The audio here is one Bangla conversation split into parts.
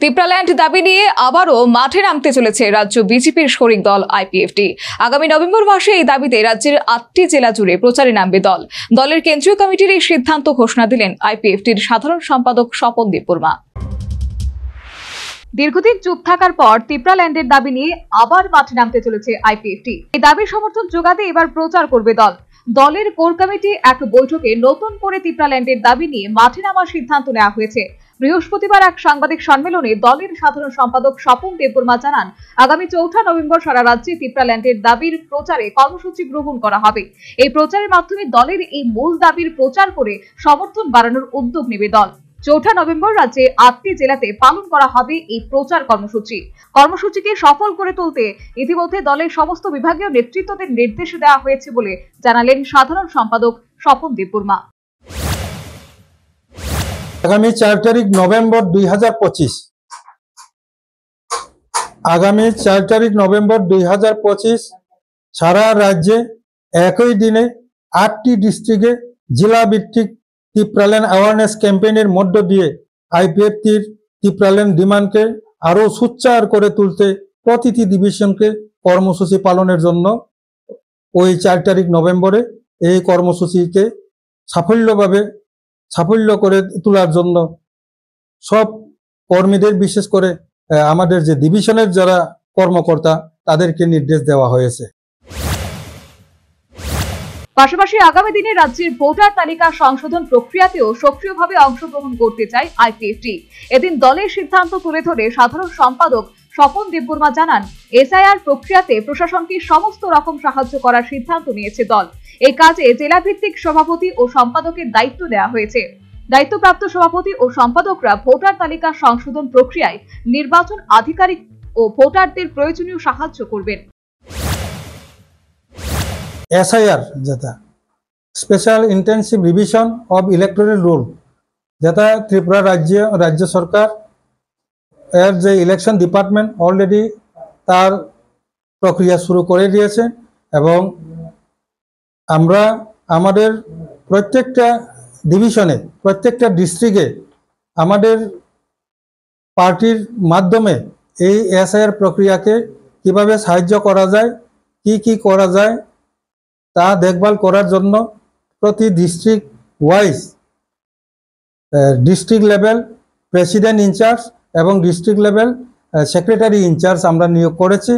ত্রিপ্রাল্যান্ড দাবি নিয়ে আবারও মাঠে নামতে চলেছে রাজ্য বিজেপির শরিক দল আইপিএফটি। আগামী নভেম্বর মাসে এই দাবিতে রাজ্যের 8টি জেলা জুড়ে প্রচারে নামবে দল। দলের কেন্দ্রীয় কমিটির এই সিদ্ধান্ত ঘোষণা দিলেন আইপিএফটির সাধারণ সম্পাদক স্বপন দেববর্মা। দীর্ঘদিন চুপ থাকার পর ত্রিপ্রাল্যান্ডের দাবি নিয়ে আবার মাঠে নামতে চলেছে আইপিএফটি। এই দাবির সমর্থন জোগাতে এবার প্রচার করবে দল। দলের কোর কমিটি এক বৈঠকে নতুন করে ত্রিপ্রাল্যান্ডের দাবি নিয়ে মাঠে নামার সিদ্ধান্ত নেওয়া হয়েছে। বৃহস্পতিবার এক সাংবাদিক সম্মেলনে দলের সাধারণ সম্পাদক স্বপন দেববর্মা জানান, আগামী 4 নভেম্বর সারা রাজ্যে ত্রিপ্রাল্যান্ডের দাবির প্রচারে কর্মসূচি গ্রহণ করা হবে। এই প্রচারের মাধ্যমে দলের এই মূল দাবির প্রচার করে সমর্থন বাড়ানোর উদ্যোগ নেবে দল। 4 নভেম্বর রাজ্যে 8টি জেলাতে পালন করা হবে এই প্রচার কর্মসূচিকে সফল করে তুলতে ইতিমধ্যে দলের সমস্ত বিভাগীয় নেতৃত্বদের নির্দেশ দেওয়া হয়েছে বলে জানালেন সাধারণ সম্পাদক স্বপন দেববর্মা। আগামী 4 তারিখ নভেম্বর 2025 সারা রাজ্যে একই দিনে 8টি ডিস্ট্রিক্টে জেলা ভিত্তিক ত্রিপ্রাল্যান্ড অ্যাওয়ারনেস ক্যাম্পেইনের মধ্য দিয়ে আইপিএফটির ত্রিপ্রাল্যান্ড ডিমান্ডকে আরো সোচ্চার করে তুলতে প্রতিটি ডিভিশনকে কর্মসূচি পালনের জন্য ওই 4 তারিখ নভেম্বরে এই কর্মসূচিকে সাফল্য করে তোলার জন্য সব কর্মীদের, বিশেষ করে আমাদের যে ডিভিশনের যারা কর্মকর্তা, তাদেরকে নির্দেশ দেওয়া হয়েছে। পাশাপাশি আগামী দিনে রাজ্যের ভোটার তালিকা সংশোধন প্রক্রিয়াতেও সক্রিয়ভাবে অংশগ্রহণ করতে চায় আইপিএফটি। এদিন দলের সিদ্ধান্ত তুলে ধরে সাধারণ সম্পাদক স্বপন দেববর্মা জানান, এসআইআর প্রক্রিয়াতে প্রশাসনকে সমস্ত রকম সাহায্য করার সিদ্ধান্ত নিয়েছে দল। এই কাজে জেলাভিত্তিক সভাপতি ও সম্পাদকের দায়িত্ব দেওয়া হয়েছে। দায়িত্বপ্রাপ্ত সভাপতি ও সম্পাদকরা ভোটার তালিকা সংশোধন প্রক্রিয়ায় নির্বাচন আধিকারিক ও ভোটারদের প্রয়োজনীয় সাহায্য করবেন। SIR যেটা special intensive revision of electoral roll, যেটা ত্রিপুরা রাজ্য সরকার এর যে ইলেকশন ডিপার্টমেন্ট অলরেডি তার প্রক্রিয়া শুরু করে দিয়েছে এবং আমরা আমাদের প্রত্যেকটা ডিভিশনে, প্রত্যেকটা ডিস্ট্রিক্টে আমাদের পার্টির মাধ্যমে এই SIR প্রক্রিয়াকে কিভাবে সাহায্য করা যায়, কি করা যায় তা দেখভাল করার জন্য প্রতি district wise district level president in-charge এবং ডিস্ট্রিক্ট লেভেল সেক্রেটারি ইনচার্জ আমরা নিয়োগ করেছি।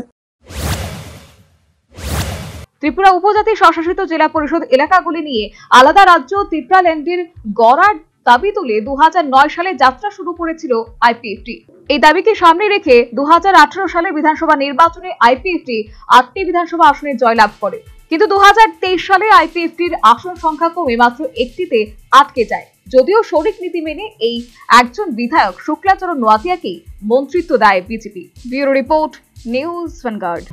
ত্রিপুরা উপজাতি স্বশাসিত জেলা পরিষদ এলাকাগুলি নিয়ে আলাদা রাজ্য ত্রিপ্রাল্যান্ডের গড়ার দাবি তুলে 2009 সালে যাত্রা শুরু করেছিল আইপিএফটি। এই দাবিকে সামনে রেখে 2018 সালে বিধানসভা নির্বাচনে আইপিএফটি 8টি বিধানসভা আসনে জয়লাভ করে। কিন্তু 2023 সালে আইপিএফটির আসন সংখ্যা কমে মাত্র 1টিতে আটকে যায়। যদিও শরিক নীতি মেনে এই একজন বিধায়ক শুক্লাচরণ নোয়াতিয়াকেই মন্ত্রিত্ব দেয় BJP. Bureau report, news vanguard.